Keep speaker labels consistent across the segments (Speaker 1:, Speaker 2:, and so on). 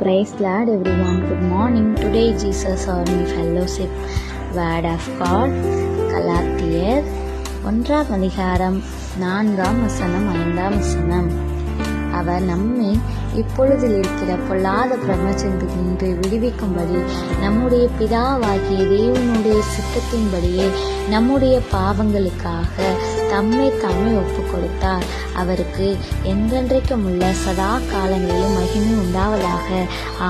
Speaker 1: Praise Lord everyone. Good morning. Today Jesus Army Fellowship Word of God. கலாத்தியர் 1ஆம் அதிகாரம் 4ஆம் வசனம் 5ஆம் வசனம். அவர் நம்மை இப்பொழுதில் இருக்கிற பொல்லாத பிரபஞ்சத்தினின்று விடுவிக்கும்படி நம்முடைய பிதாவாகிய தேவனுடைய சித்தத்தின்படியே நம்முடைய பாவங்களுக்காக தம்மை தாமே ஒப்பு கொடுத்தார். அவருக்கு என்றென்றைக்கும் உள்ள சதா காலங்களிலும் மகிமை உண்டாவதாக.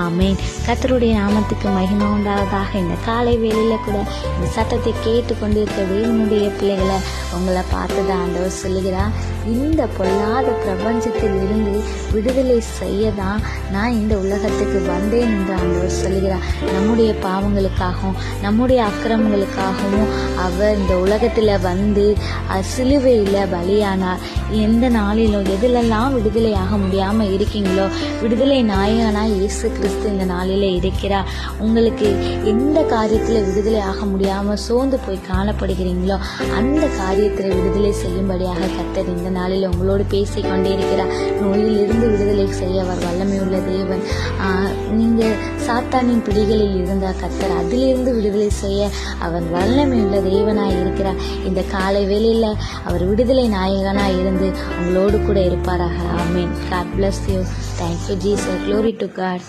Speaker 1: ஆமேன். கர்த்தருடைய நாமத்துக்கு மகிமை உண்டாவதாக. இந்த காலை வேளையில கூட இந்த சத்தத்தை கேட்டு கொண்டிருக்க தேவனுடைய பிள்ளைகளை உங்களை பார்த்துதான் ஆண்டவர் சொல்லுகிறார், இந்த பொல்லாத பிரபஞ்சத்தில் இருந்து விடுதலை செய்யதான் நான் இந்த உலகத்துக்கு வந்தேன் என்று ஆண்டவர் சொல்லுகிறார். நம்முடைய பாவங்களுக்காகவும் நம்முடைய அக்கிரமங்களுக்காகவும் அவர் இந்த உலகத்தில் வந்து சிலுவையில் பலியானார். எந்த நாளிலும் எதிலெல்லாம் விடுதலையாக முடியாமல் இருக்கீங்களோ, விடுதலை நாயகனாய் இயேசு கிறிஸ்து இந்த நாளில் இருக்கிறார். உங்களுக்கு எந்த காரியத்தில் விடுதலை ஆக முடியாமல் சோர்ந்து போய் காணப்படுகிறீங்களோ அந்த காரியத்தில் விடுதலை செய்யும்படியாக கர்த்தர் இந்த நாளில் உங்களோடு பேசிக்கொண்டே இருக்கிறார். நோயிலிருந்து விடுதலை செய்ய அவர் வல்லமை உள்ள தேவன். நீங்கள் சாத்தானின் பிடிகளில் இருந்த கர்த்தர் அதிலிருந்து விடுதலை செய்ய அவர் வல்லமை உள்ள தேவனாய் இருக்கிறார். இந்த காலை வேளையில் அவர் விடுதலை நாயகனாய் இருந்து உங்களோடு கூட இருப்பாராக. ஆமேன். God bless you. Thank you Jesus. Glory to God.